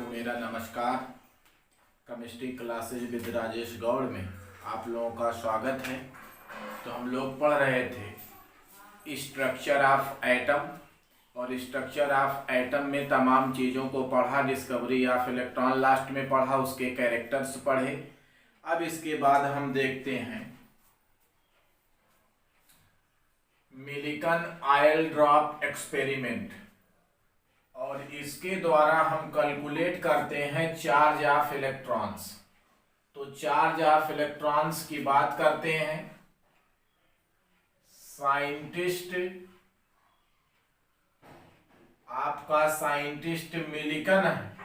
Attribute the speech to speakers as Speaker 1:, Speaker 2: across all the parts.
Speaker 1: सबको मेरा नमस्कार। Chemistry classes with Rajesh Gaur में आप लोगों का स्वागत है। तो हम लोग पढ़ रहे थे स्ट्रक्चर ऑफ एटम, और स्ट्रक्चर ऑफ एटम में तमाम चीज़ों को पढ़ा। डिस्कवरी ऑफ इलेक्ट्रॉन लास्ट में पढ़ा, उसके कैरेक्टर्स पढ़े। अब इसके बाद हम देखते हैं मिलिकन आयल ड्रॉप एक्सपेरिमेंट, और इसके द्वारा हम कैलकुलेट करते हैं चार्ज ऑफ इलेक्ट्रॉन्स। तो चार्ज ऑफ इलेक्ट्रॉन्स की बात करते हैं। साइंटिस्ट, आपका साइंटिस्ट मिलिकन है।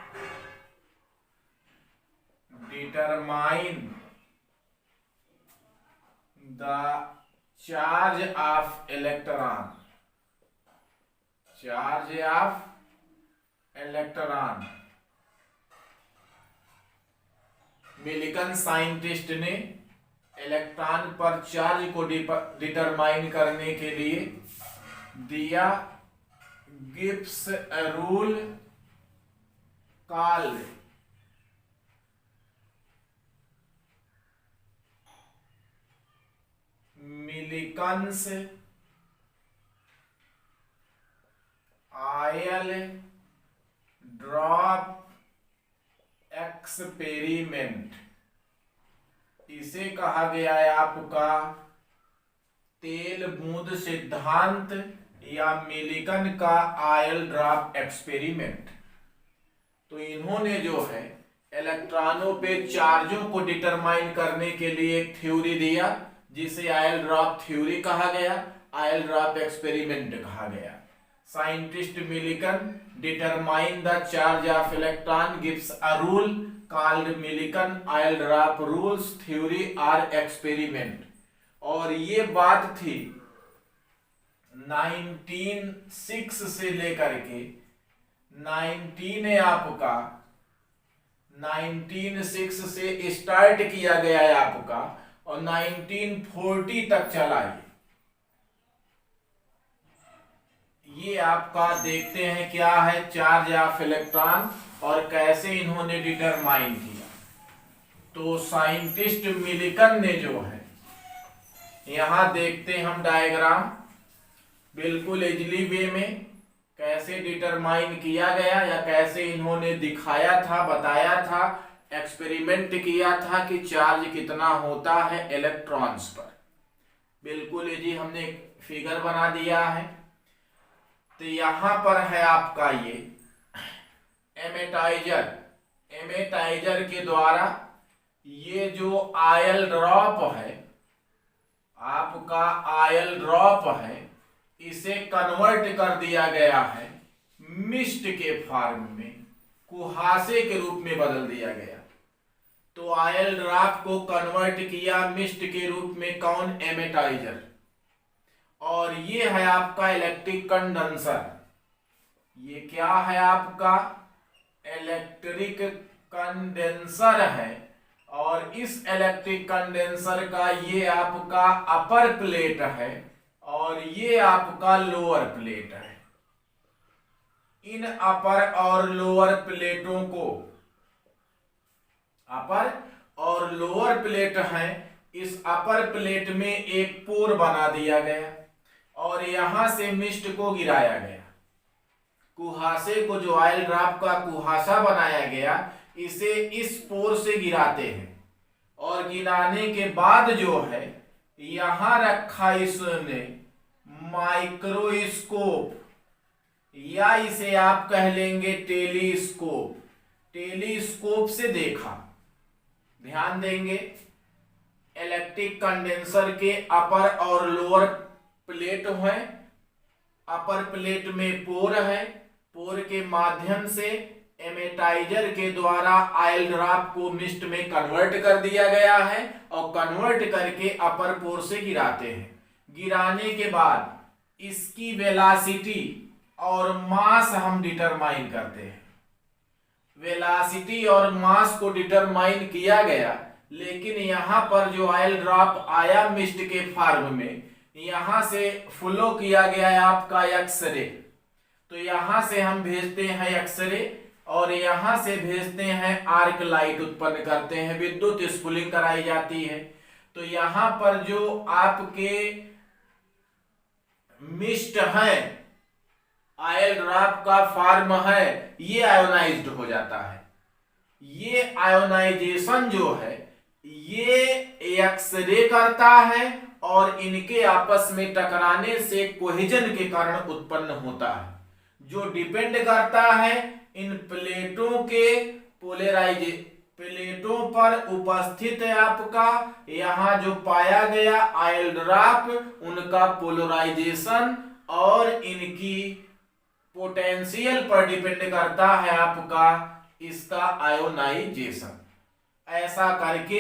Speaker 1: Determine the charge of electron, charge of electron. Millikan scientist ने इलेक्ट्रॉन पर चार्ज को डिटरमाइन करने के लिए दिया Gibbs rule called Millikan's oil drop experiment. इसे कहा गया है आपका तेल बूंद सिद्धांत या मिलिकन का आयल ड्रॉप एक्सपेरिमेंट। तो इन्होंने जो है इलेक्ट्रॉनों पे चार्जों को डिटरमाइन करने के लिए एक थ्योरी दिया, जिसे आयल ड्रॉप थ्योरी कहा गया, आयल ड्रॉप एक्सपेरिमेंट कहा गया। Scientist Millikan determine the charge of electron gives a rule called Millikan oil drop rules theory or experiment। और ये बात थी 1906 से लेकर के 1906 से स्टार्ट किया गया है आपका, और 1940 तक चला ये आपका देखते हैं क्या है चार्ज ऑफ इलेक्ट्रॉन और कैसे इन्होंने डिटरमाइन किया। तो साइंटिस्ट मिलिकन ने जो है, यहां देखते हैं हम डायग्राम बिल्कुल इजली वे में कैसे डिटरमाइन किया गया, या कैसे इन्होंने दिखाया था, बताया था, एक्सपेरिमेंट किया था कि चार्ज कितना होता है इलेक्ट्रॉन्स पर। बिल्कुल इजी हमने फिगर बना दिया है। तो यहां पर है आपका ये एमेटाइजर, एमेटाइजर के द्वारा ये जो आयल ड्रॉप है आपका, आयल ड्रॉप है, इसे कन्वर्ट कर दिया गया है मिस्ट के फॉर्म में, कुहासे के रूप में बदल दिया गया। तो आयल ड्रॉप को कन्वर्ट किया मिस्ट के रूप में कौन? एमेटाइजर। और ये है आपका इलेक्ट्रिक कंडेंसर। ये क्या है आपका? इलेक्ट्रिक कंडेंसर है। और इस इलेक्ट्रिक कंडेंसर का ये आपका अपर प्लेट है और ये आपका लोअर प्लेट है। इन अपर और लोअर प्लेटों को, अपर और लोअर प्लेट हैं, इस अपर प्लेट में एक पोर बना दिया गया और यहां से मिस्ट को गिराया गया। कुहासे को, जो ऑयल ड्रॉप का कुहासा बनाया गया, इसे इस पोर से गिराते हैं। और गिराने के बाद जो है यहां रखा इसने माइक्रोस्कोप, या इसे आप कह लेंगे टेलीस्कोप। टेलीस्कोप से देखा, ध्यान देंगे, इलेक्ट्रिक कंडेंसर के अपर और लोअर प्लेट है। अपर प्लेट में पोर है, पोर के माध्यम से एमेटाइजर के द्वारा आयल ड्रॉप को मिस्ट में कन्वर्ट कर दिया गया है, और कन्वर्ट करके अपर पोर से गिराते हैं। गिराने के बाद इसकी वेलासिटी और मास हम डिटरमाइन करते हैं। वेलासिटी और मास को डिटरमाइन किया गया, लेकिन यहां पर जो ऑयल ड्रॉप आया मिस्ट के फॉर्म में, यहां से फ्लो किया गया है आपका एक्सरे। तो यहां से हम भेजते हैं एक्सरे, और यहां से भेजते हैं आर्क लाइट उत्पन्न करते हैं, विद्युत स्फुलिंग कराई जाती है। तो यहां पर जो आपके मिस्ट है, आयल ड्रॉप का फॉर्म है, ये आयोनाइज्ड हो जाता है। ये आयोनाइजेशन जो है ये एक्सरे करता है और इनके आपस में टकराने से कोहेजन के कारण उत्पन्न होता है, जो डिपेंड करता है इन प्लेटों के प्लेटों पर उपस्थित है आपका यहां जो पाया गया आयल ड्रॉप, उनका पोलराइजेशन और इनकी पोटेंशियल पर डिपेंड करता है आपका इसका आयोनाइजेशन। ऐसा करके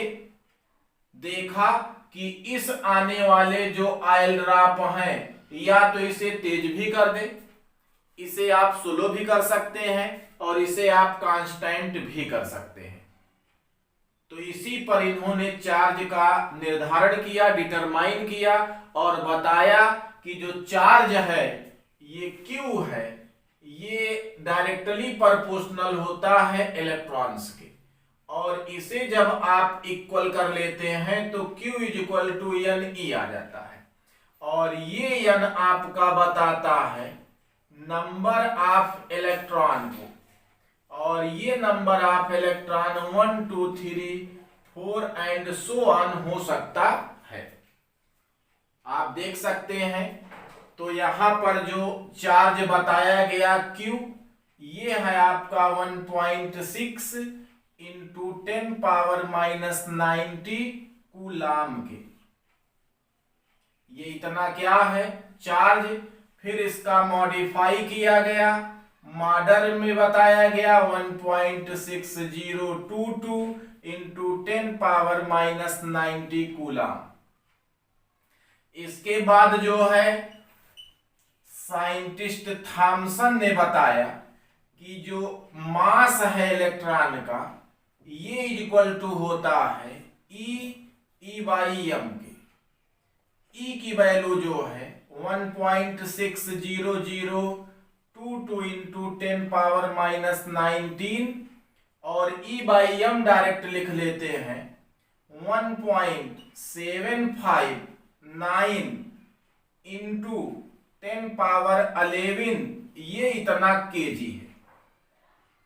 Speaker 1: देखा कि इस आने वाले जो आयल ड्रॉप हैं, या तो इसे तेज भी कर दे, इसे आप स्लो भी कर सकते हैं और इसे आप कांस्टेंट भी कर सकते हैं। तो इसी पर इन्होंने चार्ज का निर्धारण किया, डिटरमाइन किया और बताया कि जो चार्ज है ये Q है, ये डायरेक्टली प्रोपोर्शनल होता है इलेक्ट्रॉन्स के, और इसे जब आप इक्वल कर लेते हैं तो Q इक्वल टू NE आ जाता है। और ये N आपका बताता है नंबर ऑफ इलेक्ट्रॉन को, और ये number of electron 1 2 3 4 and so on हो सकता है, आप देख सकते हैं। तो यहां पर जो चार्ज बताया गया Q, ये है आपका 1.6 इंटू 10 पावर माइनस 90 कूलाम के, ये इतना क्या है चार्ज। फिर इसका मॉडिफाई किया गया, मॉडल में बताया गया 1.6022 इंटू 10 पावर माइनस 90 कूलाम। इसके बाद जो है साइंटिस्ट थॉमसन ने बताया कि जो मास है इलेक्ट्रॉन का, ये इक्वल टू होता है E बाई m के। E की वैल्यू जो है 1.60022 इंटू 10 पावर माइनस 19 और E बाई m डायरेक्ट लिख लेते हैं 1.759 इंटू 10 पावर 11, ये इतना kg है।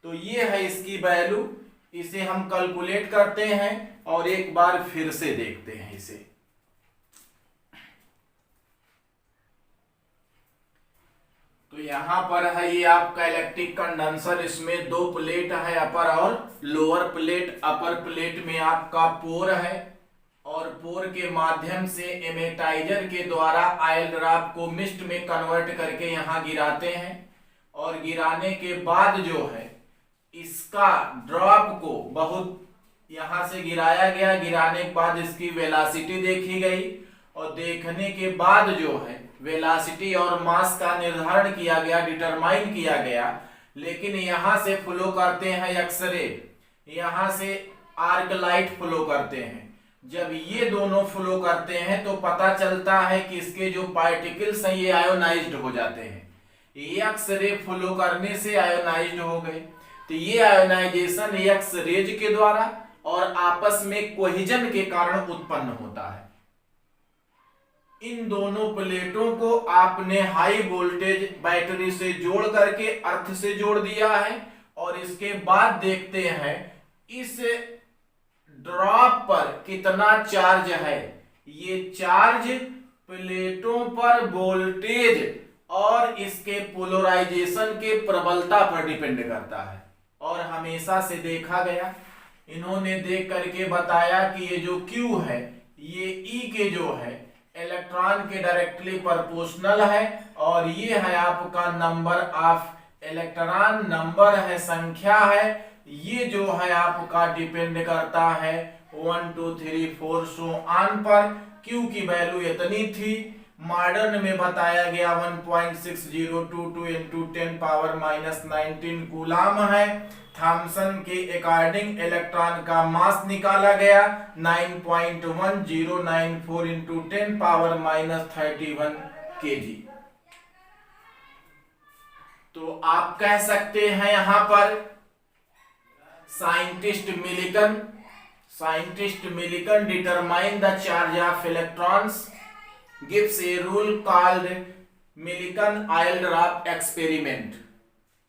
Speaker 1: तो ये है इसकी वैल्यू, इसे हम कैलकुलेट करते हैं और एक बार फिर से देखते हैं इसे। तो यहां पर है ये आपका इलेक्ट्रिक कंडेंसर, इसमें दो प्लेट है, अपर और लोअर प्लेट। अपर प्लेट में आपका पोर है और पोर के माध्यम से एमेटाइजर के द्वारा आयल ड्रॉप को मिस्ट में कन्वर्ट करके यहां गिराते हैं, और गिराने के बाद जो है इसका ड्रॉप को बहुत यहां से गिराया गया, गिराने के बाद इसकी वेलोसिटी देखी गई, और देखने के बाद जो है वेलोसिटी और मास का निर्धारण किया गया, डिटरमाइन किया गया। लेकिन यहां से फ्लो करते हैं एक्सरे, यहां से आर्क लाइट फ्लो करते हैं। जब ये दोनों फ्लो करते हैं तो पता चलता है कि इसके जो पार्टिकल्स हैं ये आयोनाइज्ड हो जाते हैं। एक्सरे फ्लो करने से आयोनाइज्ड हो गए, तो ये आयोनाइजेशन एक्स रेज के द्वारा और आपस में कोहिजन के कारण उत्पन्न होता है। इन दोनों प्लेटों को आपने हाई वोल्टेज बैटरी से जोड़ करके अर्थ से जोड़ दिया है, और इसके बाद देखते हैं इस ड्रॉप पर कितना चार्ज है। ये चार्ज प्लेटों पर वोल्टेज और इसके पोलराइजेशन के प्रबलता पर डिपेंड करता है, और हमेशा से देखा गया, इन्होंने देख करके बताया कि ये जो Q है ये E के जो है इलेक्ट्रॉन के डायरेक्टली प्रोपोर्शनल है, और ये है आपका नंबर ऑफ इलेक्ट्रॉन, नंबर है, संख्या है, ये जो है आपका डिपेंड करता है 1 2 3 4 सो ऑन पर। Q की वैल्यू इतनी थी, मॉडर्न में बताया गया 1.6022 इंटू 10 पावर माइनस 19 कूलाम है। थॉमसन के अकॉर्डिंग इलेक्ट्रॉन का मास निकाला गया 9.1094 इंटू 10 पावर माइनस 31 kg। तो आप कह सकते हैं यहां पर Scientist Millikan determined the charge of electrons, gives a rule called Millikan-Iyl-Drop experiment.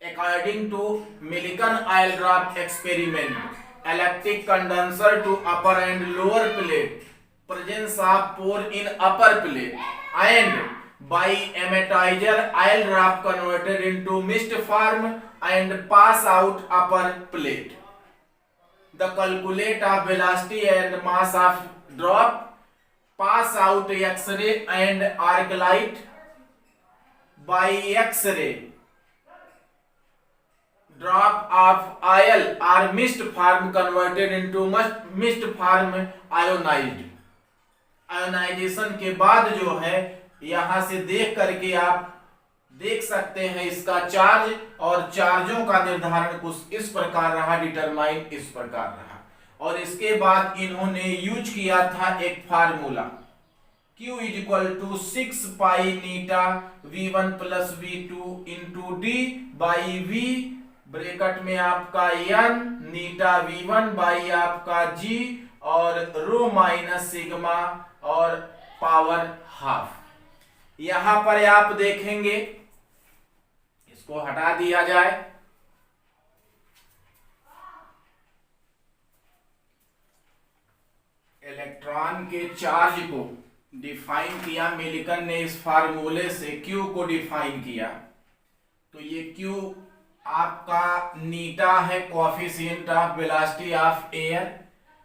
Speaker 1: According to Millikan-Iyl-Drop experiment, electric condenser to upper and lower plate, presence of pore in upper plate, and by emmetizer Iyl drop converted into mist form and pass out upper plate. The calculate of velocity and mass of drop, pass out X-ray and arc light. By X-ray drop of Iyl or mist form converted into mist form ionized. Ionization के बाद जो है यहां से देख करके आप देख सकते हैं इसका चार्ज और चार्जों का निर्धारण कुछ इस प्रकार रहा, डिटरमाइन इस प्रकार रहा। और इसके बाद इन्होंने यूज किया था एक formula Q is equal to 6 pi eta V1 plus V2 into D by V bracket में आपका N नीटा V1 बाई आपका G और रो माइनस सिग्मा और पावर हाफ। यहां पर आप देखेंगे, इसको हटा दिया जाए, इलेक्ट्रॉन के चार्ज को डिफाइन किया मिलिकन ने इस फार्मूले से, Q को डिफाइन किया। तो ये Q आपका नीटा है coefficient of velocity of air,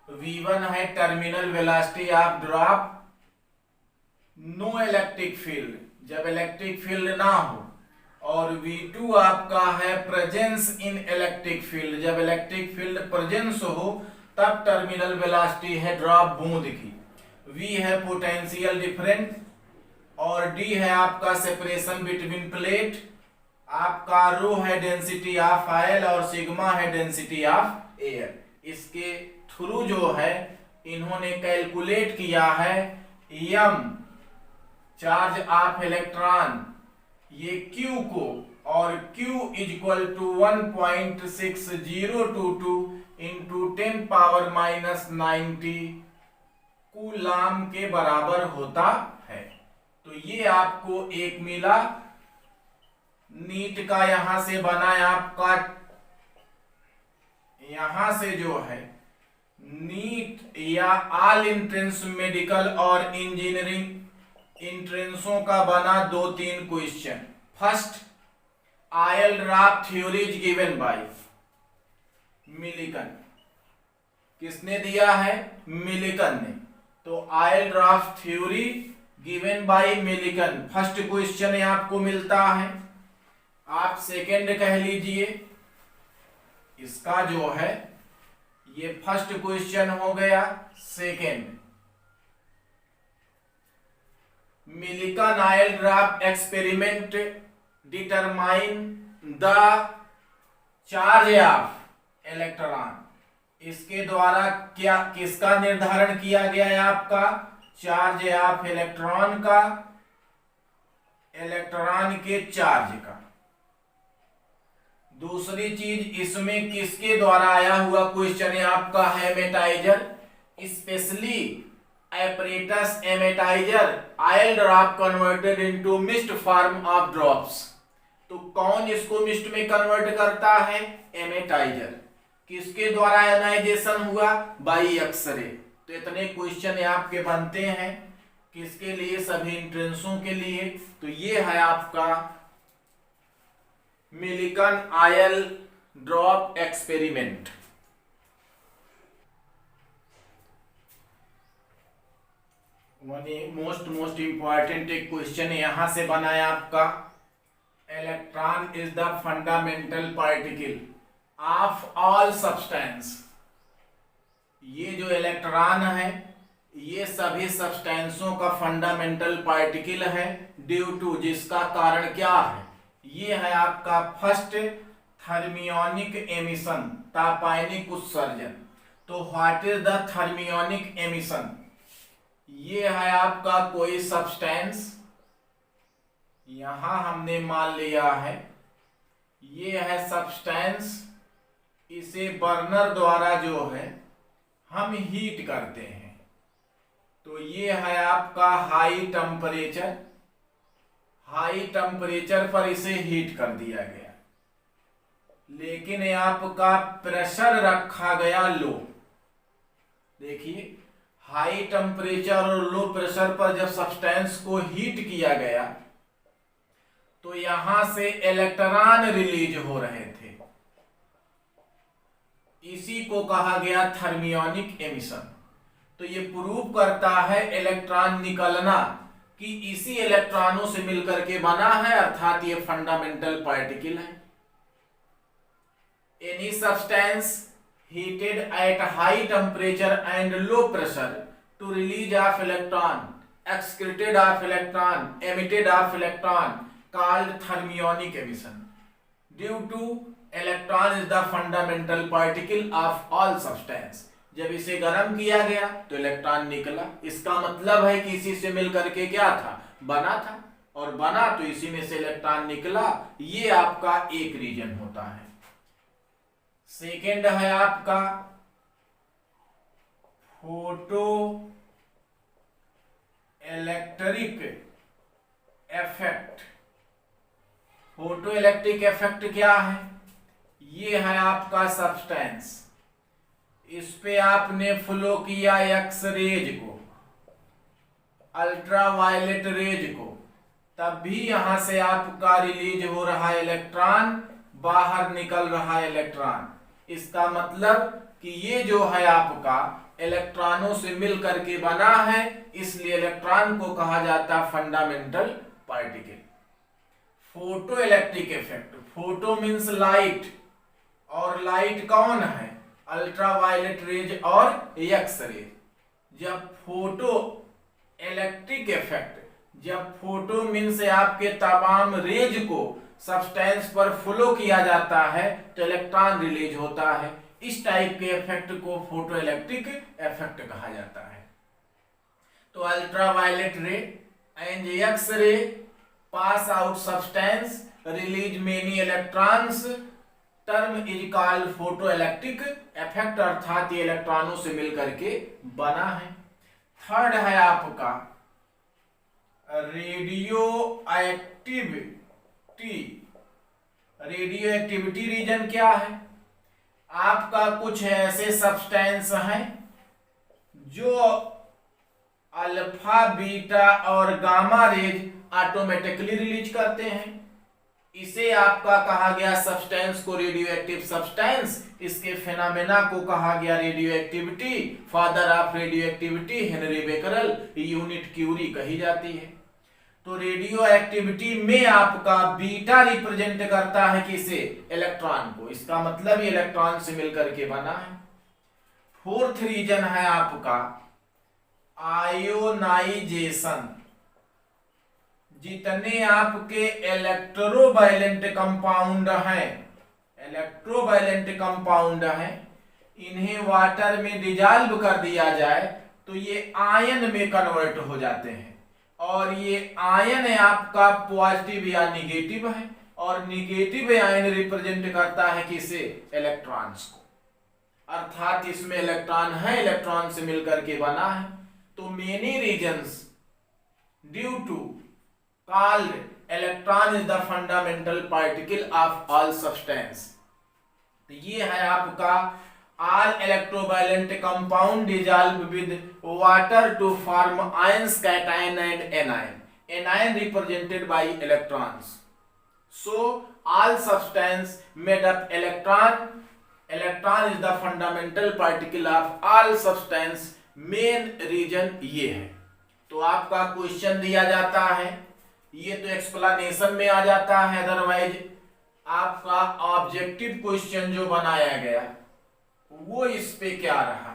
Speaker 1: V1 है terminal velocity of drop, no electric field जब इलेक्ट्रिक फील्ड ना हो, और V2 आपका है प्रेजेंस इन इलेक्ट्रिक फील्ड, जब इलेक्ट्रिक फील्ड प्रेजेंस हो तब टर्मिनल वेलोसिटी है ड्रॉप बूंद की, V है पोटेंशियल डिफरेंस और D है आपका सेपरेशन बिटवीन प्लेट, आपका रो है डेंसिटी ऑफ आयल और सिग्मा है डेंसिटी ऑफ एयर। इसके थ्रू जो है इन्होंने कैलकुलेट किया है m चार्ज ऑफ इलेक्ट्रॉन, ये Q को, और Q is equal to 1.6022 into 10 power minus 90 coulomb के बराबर होता है। तो ये आपको एक मिला, नीट का यहां से बना आपका, यहां से जो है नीट या ऑल एंट्रेंस मेडिकल और इंजीनियरिंग एंट्रेंसों का बना 2-3 question. First, oil drop theory is given by Millikan, किसने दिया है? मिलिकन ने। तो oil drop theory given by Millikan, first question आपको मिलता है। आप सेकंड कह लीजिए, इसका जो है ये फर्स्ट क्वेश्चन हो गया। Second, Millikan oil drop experiment determine the charge of electron, इसके द्वारा क्या किसका निर्धारण किया गया है? आपका चार्ज ऑफ इलेक्ट्रॉन का, इलेक्ट्रॉन के चार्ज का। दूसरी चीज, इसमें किसके द्वारा आया हुआ क्वेश्चन है? आपका atomizer, specially apparatus atomizer oil drop converted into mist form of drops. तो कौन इसको मिस्ट में कन्वर्ट करता है? एमेटाइजर। किसके द्वारा आयोनाइजेशन हुआ? By X ray. तो इतने क्वेश्चन आपके बनते हैं, किसके लिए? सभी एंट्रेंसों के लिए। तो ये है आपका Millikan oil drop experiment. Most important एक क्वेश्चन यहां से बना है आपका, electron is the fundamental particle of all substance. ये जो इलेक्ट्रॉन है ये सभी सब्सटेंसों का फंडामेंटल पार्टिकल है, ड्यू टू, जिसका कारण क्या है? ये है आपका फर्स्ट थर्मियोनिक एमिशन, तापायनिक उत्सर्जन। तो what is the thermionic emission? ये है आपका कोई सब्सटेंस, यहां हमने मान लिया है ये है सब्सटेंस, इसे बर्नर द्वारा जो है हम हीट करते हैं। तो ये है आपका हाई टेम्परेचर, हाई टेम्परेचर पर इसे हीट कर दिया गया, लेकिन आपका प्रेशर रखा गया लो। देखिए हाई टेम्परेचर और लो प्रेशर पर जब सब्सटेंस को हीट किया गया तो यहां से इलेक्ट्रॉन रिलीज हो रहे थे, इसी को कहा गया थर्मियोनिक एमिशन। तो ये प्रूव करता है इलेक्ट्रॉन निकलना कि इसी इलेक्ट्रॉनों से मिलकर के बना है, अर्थात ये फंडामेंटल पार्टिकल है। Any substance heated at high temperature and low pressure to release of electron, excreted of electron, emitted of electron, called thermionic emission. Due to electron is the fundamental particle of all substance. जब इसे गर्म किया गया तो electron निकला, इसका मतलब है कि इसी से मिलकर के क्या था, बना था, और बना तो इसी में से इलेक्ट्रॉन निकला। ये आपका एक रीजन होता है। सेकेंड है आपका photo electric effect. Photo electric effect क्या है? ये है आपका सब्सटेंस, इस पे आपने फ्लो किया एक्स रेज को, अल्ट्रावायलेट रेज को, तब भी यहां से आपका रिलीज हो रहा है इलेक्ट्रॉन, बाहर निकल रहा है इलेक्ट्रॉन। इसका मतलब कि ये जो है आपका इलेक्ट्रॉनों से मिल करके बना है, इसलिए इलेक्ट्रॉन को कहा जाता है fundamental particle. Photo electric effect, photo means light, और लाइट कौन है? अल्ट्रावायलेट रेज और एक्स रेज। जब फोटो इलेक्ट्रिक इफेक्ट, जब फोटो मींस आपके तमाम रेज को सब्सटेंस पर फ्लो किया जाता है तो इलेक्ट्रॉन रिलीज होता है। इस टाइप के इफेक्ट को फोटो इलेक्ट्रिक इफेक्ट कहा जाता है। तो अल्ट्रावायलेट रे and X ray pass out substance, release many electrons, term is called photo electric effect, अर्थात ये इलेक्ट्रॉनों से मिलकर के बना है। थर्ड है आपका radioactivity. Radioactivity reason क्या है? आपका कुछ ऐसे सब्सटेंस हैं जो अल्फा, बीटा और गामा रेज ऑटोमेटिकली रिलीज करते हैं। इसे आपका कहा गया सब्सटेंस को रेडियो एक्टिव सब्सटेंस, इसके फेनामेना को कहा गया radioactivity. Father of radioactivity Henri Becquerel, unit curie कही जाती है। तो रेडियो एक्टिविटी में आपका बीटा रिप्रेजेंट करता है किसे? इलेक्ट्रॉन को, इसका मतलब ये इलेक्ट्रॉन से मिलकर के बना है। फोर्थ रीजन है आपका आयोनाइजेशन। जितने आपके इलेक्ट्रोवायलेंट कंपाउंड हैं, इलेक्ट्रोवायलेंट कंपाउंड हैं, इन्हें वाटर में डिजॉल्व कर दिया जाए तो ये आयन में कन्वर्ट हो जाते हैं, और ये आयन आपका पॉजिटिव या निगेटिव है, और निगेटिव आयन रिप्रेजेंट करता है किसे? इलेक्ट्रॉन्स को, अर्थात इसमें इलेक्ट्रॉन है, इलेक्ट्रॉन से मिलकर के बना है। तो many reasons due to called electron is the fundamental particle of all substance. तो ये है आपका all electrovalent compound dissolve with water to form ions, cation and anion. Anion represented by electrons. So all substance made up electron. Electron is the fundamental particle of all substance. Main reason ये है। तो आपका question दिया जाता है, ये तो explanation में आ जाता है, अदरवाइज आपका ऑब्जेक्टिव क्वेश्चन जो बनाया गया वो इस पे क्या रहा?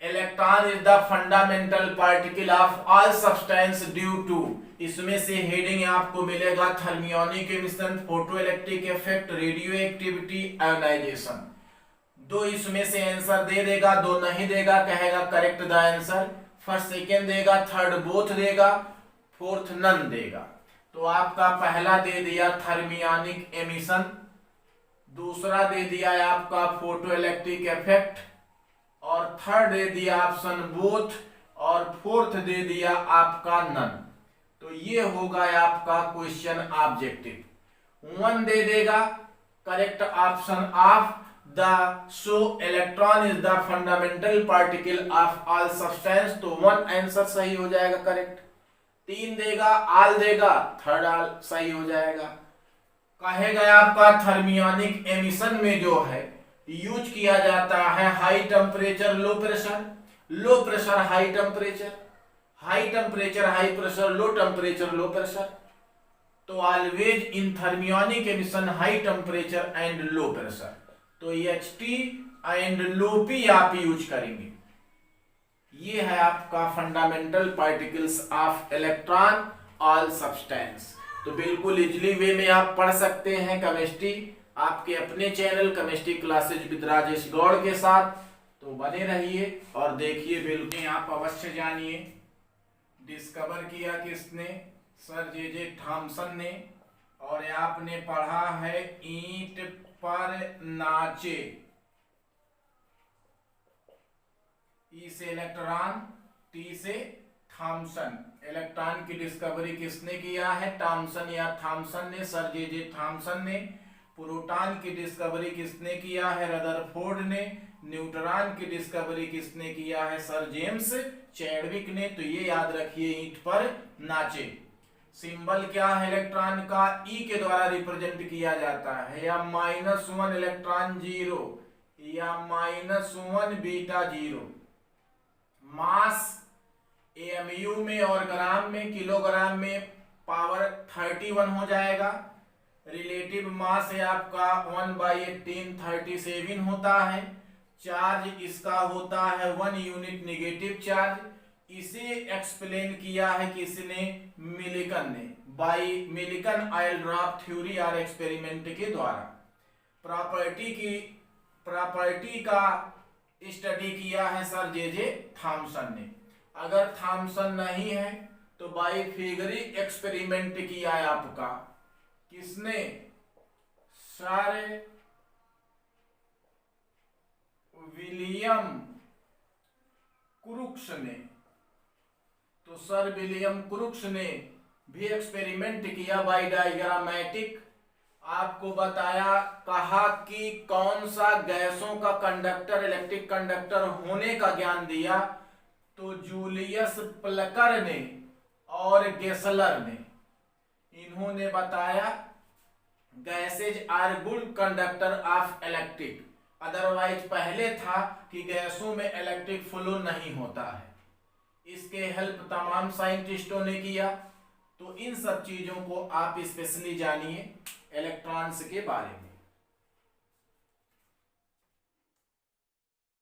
Speaker 1: Electron is the fundamental particle of all substance due to, इसमें से हेडिंग आपको मिलेगा thermionic emission, photoelectric effect, radioactivity, ionization. दो इसमें से आंसर दे देगा, दो नहीं देगा, कहेगा correct the answer. First second देगा, थर्ड बोथ देगा, फोर्थ नन देगा। तो आपका पहला दे दिया थर्मियोनिक एमिशन, दूसरा दे दिया है आपका फोटो इलेक्ट्रिक इफेक्ट, और थर्ड दे दिया ऑप्शन बोथ, और फोर्थ दे दिया आपका नन। तो ये होगा आपका क्वेश्चन ऑब्जेक्टिव। 1 दे देगा correct option of the so electron is the fundamental particle of all substance, तो 1 आंसर सही हो जाएगा करेक्ट। 3 देगा ऑल देगा, थर्ड ऑल सही हो जाएगा। कहेगा आपका थर्मियोनिक एमिशन में जो है यूज किया जाता है high temperature low pressure, low pressure high temperature, high temperature high pressure, low temperature low pressure. तो always in thermionic emission high temperature and low pressure, तो HT एंड लो P आप use करेंगे। ये है आपका fundamental particles of electron all substance. तो बिल्कुल easily वे में आप पढ़ सकते हैं केमिस्ट्री, आपके अपने channel chemistry classes with Rajesh Gaur के साथ। तो बने रहिए और देखिए, बिल्कुल आप अवश्य जानिए। डिस्कवर किया किसने? सर जे थॉमसन ने। और आपने पढ़ा है ईंट पर नाचे, ई से इलेक्ट्रॉन, टी से थॉमसन। इलेक्ट्रॉन की डिस्कवरी किसने किया है? थॉमसन या थॉमसन ने, सर जे थॉमसन ने। प्रोटॉन की डिस्कवरी किसने किया है? रदरफोर्ड ने। न्यूट्रॉन की डिस्कवरी किसने किया है? सर जेम्स चैडविक ने। तो ये याद रखिए, ईंट पर नाचे। सिंबल क्या है इलेक्ट्रॉन का? ई के द्वारा रिप्रेजेंट किया जाता है, या -1 इलेक्ट्रॉन 0 या -1 बीटा 0। मास एमयू में और ग्राम में, किलोग्राम में पावर 31 हो जाएगा। रिलेटिव मास है आपका 1/18 37 होता है। चार्ज इसका होता है 1 यूनिट नेगेटिव चार्ज। इसे एक्सप्लेन किया है किसने? मिलिकन ने, by Millikan oil drop theory और एक्सपेरिमेंट के द्वारा। प्रॉपर्टी का स्टडी किया है सर जे थॉमसन ने। अगर थॉमसन नहीं है तो बाय फिगरी एक्सपेरिमेंट किया है आपका किसने? सर विलियम क्रूक्स ने। तो सर विलियम क्रूक्स ने भी एक्सपेरिमेंट किया बाय डायग्रामेटिक। आपको बताया, कहा कि कौन सा गैसों का कंडक्टर इलेक्ट्रिक कंडक्टर होने का ज्ञान दिया, तो जूलियस प्लकर ने और गेसलर ने। इन्होंने बताया gases are good conductor of electric. Otherwise पहले था कि गैसों में इलेक्ट्रिक फ्लो नहीं होता है। इसके हेल्प तमाम साइंटिस्टों ने किया। तो इन सब चीजों को आप स्पेशली जानिए इलेक्ट्रॉन्स के बारे में।